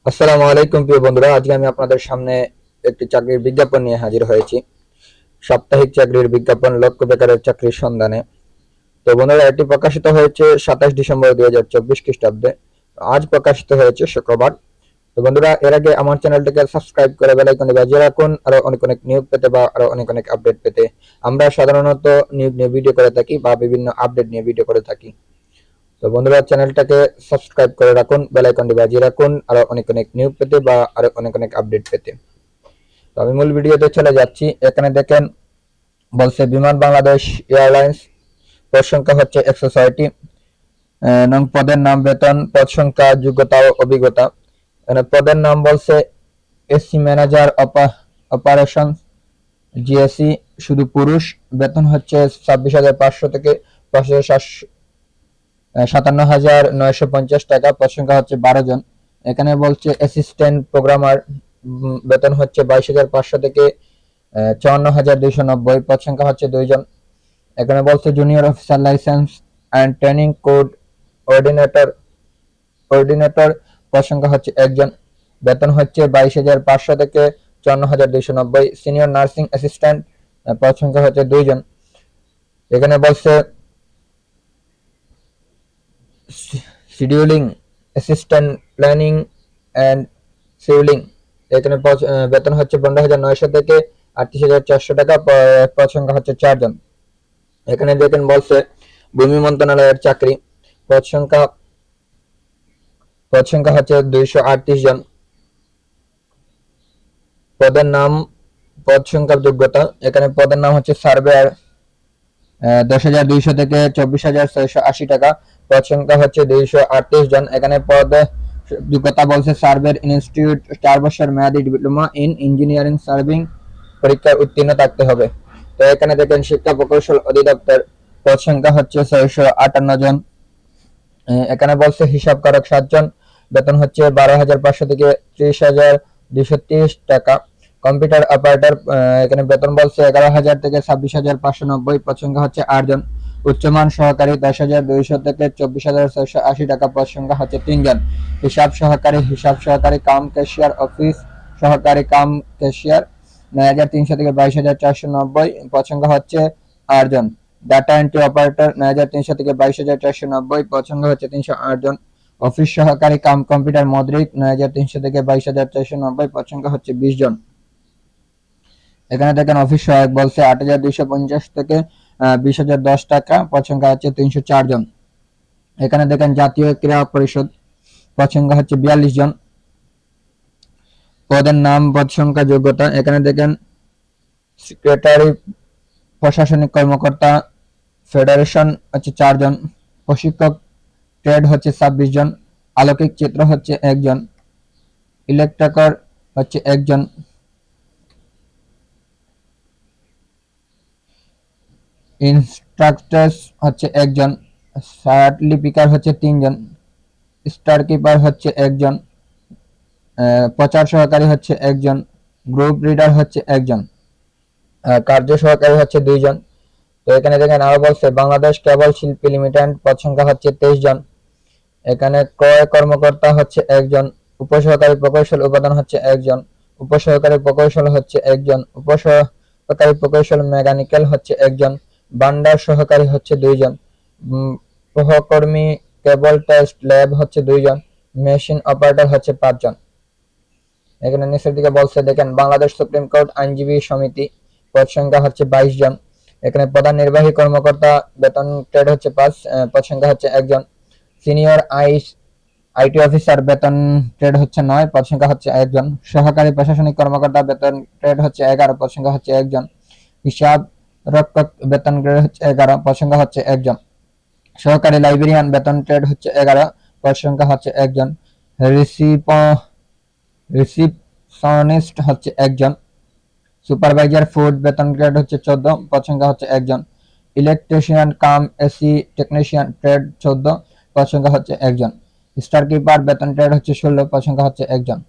আসসালামু আলাইকুম প্রিয় বন্ধুরা, আজকে আমি আপনাদের সামনে একটি চাকরির বিজ্ঞাপন নিয়ে হাজির হয়েছি। সাপ্তাহিক চাকরির বিজ্ঞাপন, লক্ষ্য বেকারের চাকরির সন্ধানে। তো বন্ধুরা, এটি প্রকাশিত হয়েছে 27 ডিসেম্বর 2024 খ্রিস্টাব্দে। আজ প্রকাশিত হয়েছে শুক্রবার। তো বন্ধুরা, এর আগে আমার চ্যানেলটিকে সাবস্ক্রাইব করে বেল আইকনে বাজিয়ে রাখুন আরো অনেক অনেক নিয়োগ পেতে বা আরো অনেক অনেক আপডেট পেতে। আমরা সাধারণত নিয়োগ নিয়ে ভিডিও করে থাকি বা বিভিন্ন আপডেট নিয়ে ভিডিও করে থাকি। তো বন্ধুরা, চ্যানেলটাকে সাবস্ক্রাইব করে রাখুন, বেল আইকনটি বাজিয়ে রাখুন আরো অনেক অনেক নিয়োগ পেতে বা আরো অনেক অনেক আপডেট পেতে। তো আমি মূল ভিডিওতে চলে যাচ্ছি। এখানে দেখেন বলছে বিমান বাংলাদেশ এয়ারলাইন্স, পদ সংখ্যা হচ্ছে 106টি, নং পদের নাম, বেতন, পদ সংখ্যা, যোগ্যতা ও অভিজ্ঞতা। এখানে পদের নাম বলছে এসি ম্যানেজার অপারেশন জিএসি, শুধু পুরুষ। বেতন হচ্ছে 26,500 থেকে 57,950 টাকা। পদ সংখ্যা হচ্ছে 12 জন। এখানে বলছে অ্যাসিস্ট্যান্ট প্রোগ্রামার, বেতন হচ্ছে 22,500 থেকে 54,290। পদ সংখ্যা হচ্ছে 2 জন। এখানে বলছে junior officer licence and training coordinator, পদ সংখ্যা হচ্ছে 1 জন। বেতন হচ্ছে 22,500 থেকে 54,290। সিনিয়র নার্সিং অ্যাসিস্ট্যান্ট, পদ সংখ্যা হচ্ছে 2 জন। এখানে বলছে scheduling assistant, planning and scheduling. এখানে বেতন হচ্ছে 15,900 থেকে 38,400 টাকা। পদ সংখ্যা হচ্ছে 4 জন। এখানে দেখেন বলছে ভূমি মন্ত্রণালয়ের চাকরি। পদ সংখ্যা হচ্ছে 238 জন। পদের নাম, পদ সংখ্যা, যোগ্যতা। এখানে পদের নাম হচ্ছে সার্ভেয়ার, 10,200 থেকে 24,680 টাকা। পদ সংখ্যা হচ্ছে 238 জন। এখানে পদ যোগ্যতা বলছে সার্ভের ইনস্টিটিউট 4 বছর মেয়াদী ডিপ্লোমা ইন ইঞ্জিনিয়ারিং সার্ভিং পরীক্ষায় উত্তীর্ণ থাকতে হবে। তো এখানে দেখেন শিক্ষা প্রকৌশল অধিদপ্তর, পদ সংখ্যা হচ্ছে 658 জন। এখানে বলছে হিসাবকারক 7 জন। বেতন হচ্ছে 12,500 থেকে 30,230 টাকা। কম্পিউটার অপারেটর, এখানে বেতন বলছে 11,000 থেকে 26,590। পদ সংখ্যা হচ্ছে 8 জন। উচ্চমান সহকারী 10,200 থেকে 24,680 টাকা। পদ সংখ্যা হচ্ছে 3 জন। হিসাব সহকারী কাম ক্যাশিয়ার, অফিস সহকারী কাম ক্যাশিয়ার, 9,300 থেকে 22,490। পদ সংখ্যা হচ্ছে 8 জন। ডাটা এন্ট্রি অপারেটর, 9,300 থেকে 22,490। পদ সংখ্যা হচ্ছে 308 জন। অফিস সহকারী কাম কম্পিউটার মদ্রিক, 9,300 থেকে 22,490। পদ সংখ্যা হচ্ছে 20 জন। এখানে দেখেন অফিস সহায়ক বলছে 8,250 থেকে 20,010 টাকা। পদ সংখ্যা হচ্ছে 304 জন। এখানে দেখেন জাতীয় ক্রীড়া পরিষদ, পদ সংখ্যা হচ্ছে 42 জন। পদের নাম, পদ সংখ্যা, যোগ্যতা। এখানে দেখেন সেক্রেটারি, প্রশাসনিক কর্মকর্তা ফেডারেশন হচ্ছে 4 জন। প্রশিক্ষক ট্রেড হচ্ছে 26 জন। আলোকিক চিত্র হচ্ছে 1 জন। ইলেকট্রিক্যাল হচ্ছে 1 জন। ইনস্ট্রাক্টরস হচ্ছে 1 জন। শার্ট লিপিকার হচ্ছে 3 জন। স্টার কিপার হচ্ছে 1 জন। প্রচার সহকারী হচ্ছে 1 জন। গ্রুপ রিডার হচ্ছে 1 জন। কার্য সহকারী হচ্ছে 2 জন। তো এখানে দেখেন আরো বলছে বাংলাদেশ কেবল শিল্পী লিমিটেড, পদ সংখ্যা হচ্ছে 23 জন। এখানে ক্রয় কর্মকর্তা হচ্ছে 1 জন। উপসহকারী প্রকৌশল উপাদান হচ্ছে 1 জন। উপসহকারী প্রকৌশল হচ্ছে 1 জন। উপসহকারী প্রকৌশল মেকানিক্যাল হচ্ছে 1 জন। ভান্ডার সহকারী হচ্ছে 2 জন। সহকর্মী কেবল টেস্ট ল্যাব হচ্ছে 2 জন। মেশিন অপারেটর হচ্ছে 5 জন। এখানে নিচের দিকে বলছে দেখেন বাংলাদেশ সুপ্রিম কোর্ট আইনজীবী সমিতি, পদ সংখ্যা হচ্ছে 22 জন। এখানে প্রধান নির্বাহী কর্মকর্তা, বেতন ট্রেড হচ্ছে 5, পদ সংখ্যা হচ্ছে 1 জন। সিনিয়র আইটি অফিসার, বেতন ট্রেড হচ্ছে 9, পদ সংখ্যা হচ্ছে 1 জন। সহকারী প্রশাসনিক কর্মকর্তা, বেতন ট্রেড হচ্ছে 11, পদ সংখ্যা হচ্ছে 1 জন। হিসাব রক্ষক, বেতন গ্রেড হচ্ছে 11, পদ সংখ্যা হচ্ছে 1 জন। সহকারী লাইব্রেরিয়ান, বেতন ট্রেড হচ্ছে 11, পদ সংখ্যা হচ্ছে 1 জন। রিসিপশনিস্ট হচ্ছে 1 জন। সুপারভাইজার ফুড, বেতন গ্রেড হচ্ছে 14, পদ সংখ্যা হচ্ছে 1 জন। Electrician cum AC technician, trade 14, পদ সংখ্যা হচ্ছে 1 জন। স্টার কিপার, বেতন ট্রেড হচ্ছে 16, পদ সংখ্যা হচ্ছে 1 জন।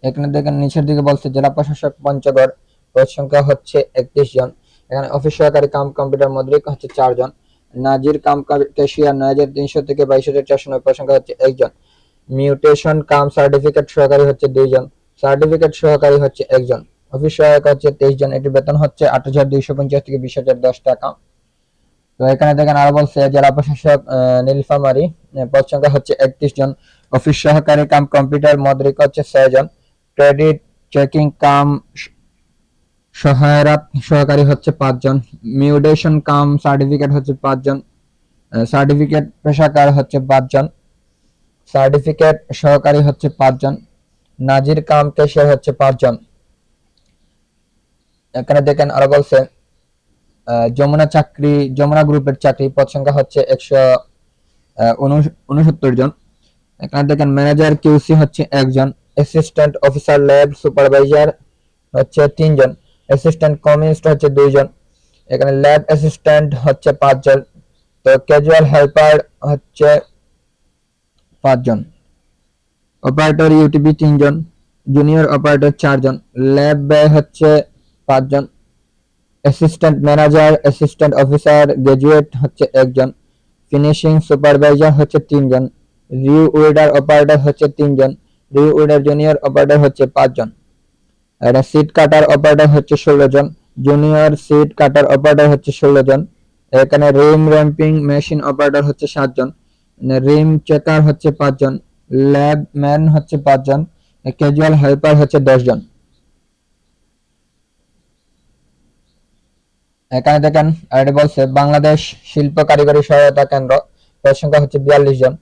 এখানে দেখেন নিচের দিকে বলছে জেলা প্রশাসক পঞ্চগড়, পদ সংখ্যা হচ্ছে 31 জন। এখানে অফিস সহকারী কাম কম্পিউটার মদ্রিক হচ্ছে 4 জন। নাজির কাম ক্যাশিয়ার, 9,300 থেকে 22,490, পদ সংখ্যা হচ্ছে 1 জন। মিউটেশন কাম সার্টিফিকেট সহকারী হচ্ছে 2 জন, সার্টিফিকেট সহকারী হচ্ছে 1 জন, অফিস সহায়ক হচ্ছে 23 জন। এটির বেতন হচ্ছে 8,250 থেকে 20,010 টাকা। তো এখানে দেখেন আরো বলছে জেলা প্রশাসক নীলফামারী, পদ সংখ্যা হচ্ছে 31 জন, অফিস সহকারী কাম কম্পিউটার মদ্রিক হচ্ছে 6 জন, ক্রেডিট চেকিং কাম সহায়ক সহকারী হচ্ছে 5 জন, মিউটেশন কাম সার্টিফিকেট হচ্ছে 5 জন, সার্টিফিকেট পেশাকার হচ্ছে 5 জন, সার্টিফিকেট সহকারী হচ্ছে 5 জন, নাজির কাম ক্যাশিয়ার হচ্ছে 5 জন। এখানে দেখেন আরো বলছে যমুনা গ্রুপের চাকরি, পদ সংখ্যা হচ্ছে 169 জন। এখানে দেখেন ম্যানেজার কিউসি হচ্ছে 1 জন, অ্যাসিস্ট্যান্ট অফিসার ল্যাব সুপারভাইজার হচ্ছে 3 জন, অ্যাসিস্ট্যান্ট কমিউনিস্ট হচ্ছে 2 জন, এখানে ল্যাব অ্যাসিস্ট্যান্ট হচ্ছে 5 জন, তো ক্যাজুয়াল হেল্পার হচ্ছে 5 জন, অপারেটর ইউটিবি 3 জন, জুনিয়র অপারেটর 4 জন, ল্যাব ব্যয় হচ্ছে 5 জন, assistant manager assistant officer graduate হচ্ছে 1 জন, ফিনিশিং সুপারভাইজার হচ্ছে 3 জন, রিউ উইডার অপারেটর হচ্ছে 3 জন, রিউ উইডার জুনিয়র অপারেটর হচ্ছে 5 জন, এটা সিট কাটার অপারেটর হচ্ছে 16 জন, জুনিয়র সিট কাটার অপারেটর হচ্ছে 16 জন, এখানে রিম র্যাম্পিং মেশিন অপারেটর হচ্ছে 7 জন, রিম চেকার হচ্ছে 5 জন, ল্যাব ম্যান হচ্ছে 5 জন, ক্যাজুয়াল হেল্পার হচ্ছে 10 জন। এখানে দেখেন এটা বলছে বাংলাদেশ শিল্প কারিগরি সহায়তা কেন্দ্র, পদ সংখ্যা হচ্ছে 42 জন,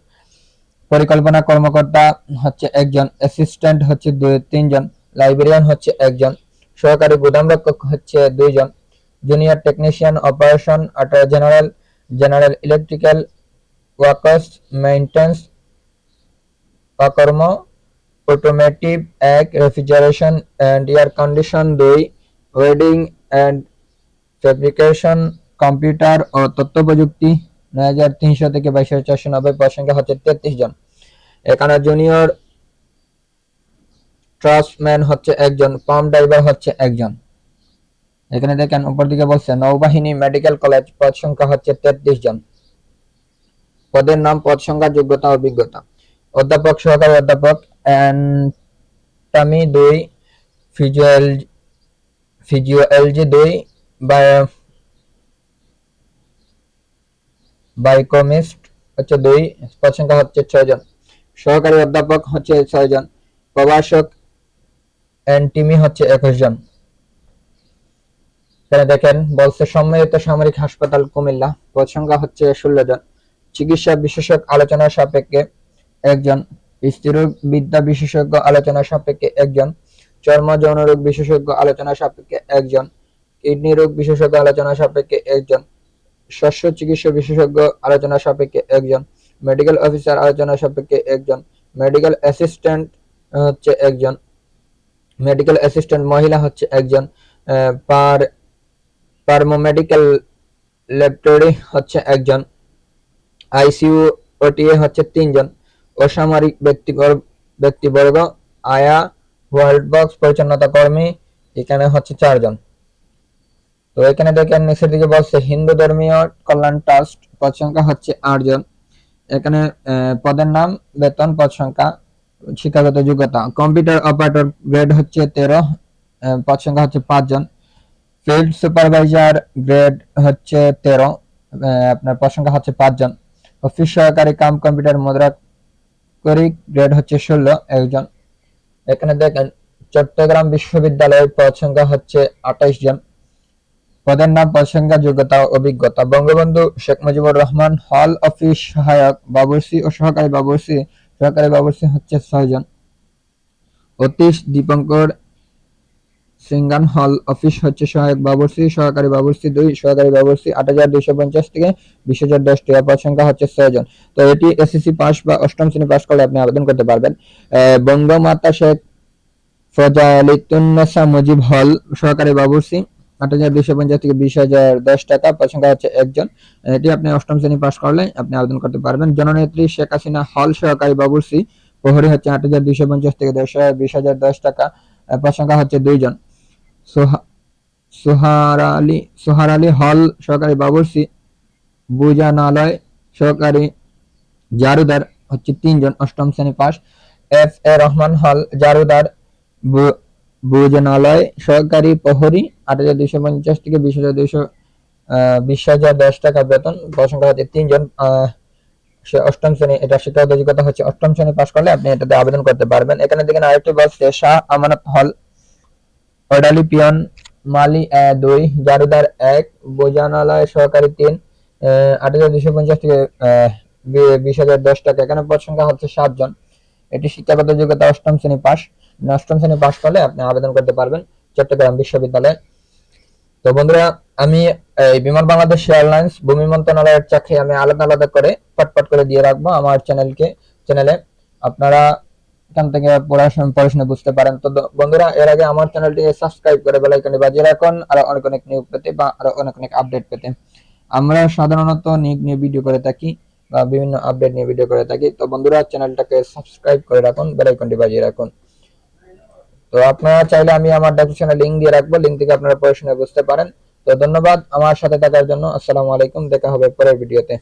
পরিকল্পনা কর্মকর্তা হচ্ছে 1 জন, অ্যাসিস্ট্যান্ট হচ্ছে 3 জন, লাইব্রেরিয়ান হচ্ছে 1 জন, সহকারী গুদামরক্ষক হচ্ছে 2 জন, junior technician operation general electrical workers maintenance অকর্ম automotive 1, refrigeration and air condition 2, welding and fabrication computer ও তথ্য প্রযুক্তি 9,300 থেকে 22,490, পদ সংখ্যা হচ্ছে 33 জন। এখানে জুনিয়র ট্রাস্টম্যান হচ্ছে 1 জন, পাম্প ড্রাইভার হচ্ছে 1 জন। এখানে দেখেন উপর দিকে বলছে নৌবাহিনী মেডিকেল কলেজ, পদ সংখ্যা হচ্ছে 33 জন। পদের নাম, পদ সংখ্যা, যোগ্যতা, অভিজ্ঞতা। অধ্যাপক, সহকারী অধ্যাপক অ্যানাটমি 2, ফিজিওলজি 2, বায়োকেমিস্ট হচ্ছে 2, পদ সংখ্যা হচ্ছে 6 জন। সহকারী অধ্যাপক হচ্ছে 6 জন, প্রভাষক এনটিমি হচ্ছে 21 জন। এখানে দেখেন বলছে সম্মিলিত সামরিক হাসপাতাল কুমিল্লা, পদ সংখ্যা হচ্ছে 16 জন, চিকিৎসা বিশেষজ্ঞ আলোচনা সাপেক্ষে 1 জন, স্ত্রীরোগ বিদ্যা বিশেষজ্ঞ আলোচনা সাপেক্ষে 1 জন, চর্ম যৌন রোগ বিশেষজ্ঞ আলোচনা সাপেক্ষে 1 জন, কিডনি রোগ বিশেষজ্ঞ আলোচনা সাপেক্ষে 1 জন, শস্য চিকিৎসা বিশেষজ্ঞ আলোচনা সাপেক্ষে 1 জন, মেডিকেল অফিসার আলোচনা সাপেক্ষে 1 জন, মেডিকেল অ্যাসিস্ট্যান্ট হচ্ছে 1 জন, মেডিকেল অ্যাসিস্ট্যান্ট মহিলা হচ্ছে 1 জন, পারমেডিক্যাল ল্যাবরেটরি হচ্ছে 1 জন, আইসিইউ ওটিএ হচ্ছে 3 জন, অসামরিক ব্যক্তিবর্গ আয়া ওয়ার্ল্ড বক্স পরিচ্ছন্নতা কর্মী এখানে হচ্ছে 4 জন। তো এখানে দেখেন নিচের দিকে বলছে হিন্দু ধর্মীয় কল্যাণ ট্রাস্ট, পদ সংখ্যা হচ্ছে 8 জন। এখানে পদের নাম, বেতন, পদ সংখ্যা, শিক্ষাগত যোগ্যতা। কম্পিউটার অপারেটর গ্রেড হচ্ছে 13, পদ সংখ্যা হচ্ছে 5 জন। ফিল্ড সুপারভাইজার গ্রেড হচ্ছে 13, আপনার পদ সংখ্যা হচ্ছে 5 জন। অফিস সহকারী কাম কম্পিউটার মুদ্রাক্ষরিক গ্রেড হচ্ছে 16, 1 জন। এখানে দেখেন চট্টগ্রাম বিশ্ববিদ্যালয়ের পদ সংখ্যা হচ্ছে 28 জন। পদের নাম, পদ সংখ্যা, যোগ্যতা, অভিজ্ঞতা। বঙ্গবন্ধু শেখ মুজিবুর রহমান হল অফিস সহায়ক বাবুর্চি ও সহকারী বাবুর্চি হচ্ছে 6 জন। অতীশ দীপঙ্কর সিঙ্গান হল অফিস হচ্ছে সহায়ক বাবুর্চি, সহকারী বাবুর্চি 2, সহকারী বাবুর্চি 8,250 থেকে 20,010 টাকা, পদ সংখ্যা হচ্ছে 6 জন। তো এটি এসএসসি পাস বা অষ্টম শ্রেণী পাস করলে আপনি আবেদন করতে পারবেন। বঙ্গমাতা শেখ ফজলিতুন্নেসা মুজিব হল সহকারী বাবুর্চি 8,250 থেকে 20,010 টাকা, পদ সংখ্যা হচ্ছে 1 জন। এটি আপনি অষ্টম শ্রেণী পাস করলে আপনি আবেদন করতে পারবেন। জননেত্রী শেখ হাসিনা হল সহকারী বাবুর্চি প্রহরী হচ্ছে 8,250 থেকে 20,010 টাকা, পদ সংখ্যা হচ্ছে 2 জন। সোহার আলী হল সহকারী বাবুর্চি বুজানালয় সহকারী জারুদার হচ্ছে 3 জন, অষ্টম শ্রেণী পাস। এফ এ রহমান হল জারুদার, ভোজনালয় সহকারী প্রহরী, ৮,২৫০ থেকে 20,210 টাকা বেতন। পদ সংখ্যা হচ্ছে 3 জন। সে অষ্টম শ্রেণী, এটা শিক্ষাগত যোগ্যতা হচ্ছে অষ্টম শ্রেণী পাস করলে আপনি এটাতে আবেদন করতে পারবেন। এখানে দেখেন আরেকটি বলছে শাহ আমানত হল অর্ডালি পিয়ন মালি 2, জারুদার 1, ভোজনালয় সহকারী 3, ৮,২৫০ থেকে 20,010 টাকা। এখানে পদ সংখ্যা হচ্ছে 7 জন। এটি শিক্ষাগত যোগ্যতা অষ্টম শ্রেণী পাস। অষ্টম শ্রেণী পাস করলে আপনি আবেদন করতে পারবেন চট্টগ্রাম বিশ্ববিদ্যালয়ে। তো বন্ধুরা, আমি এই বিমান বাংলাদেশ এয়ারলাইন্স ভূমি মন্ত্রণালয়ের চাকরি আমি আলাদা আলাদা করে পাট করে দিয়ে রাখবো আমার চ্যানেলে। আপনারা এখান থেকে পড়াশোনা বুঝতে পারেন। তো বন্ধুরা, এর আগে আমার চ্যানেলটি সাবস্ক্রাইব করে বেল আইকনে বাজিয়ে রাখুন আরো অনেক নিউজ পেতে বা আরো অনেক আপডেট পেতে। আমরা সাধারণত নিয়ে ভিডিও করে থাকি বা বিভিন্ন আপডেট নিয়ে ভিডিও করে থাকি। তো বন্ধুরা, চ্যানেলটাকে সাবস্ক্রাইব করে রাখুন, বেল আইকনটি বাজিয়ে রাখুন। তো আপনারা চাইলে আমি আমার ডেসক্রিপশনে লিংক দিয়ে রাখবো, লিংক থেকে আপনারা পড়াশোনা বুঝতে পারেন। তো ধন্যবাদ আমার সাথে থাকার জন্য। আসসালামু আলাইকুম, দেখা হবে পরের ভিডিওতে।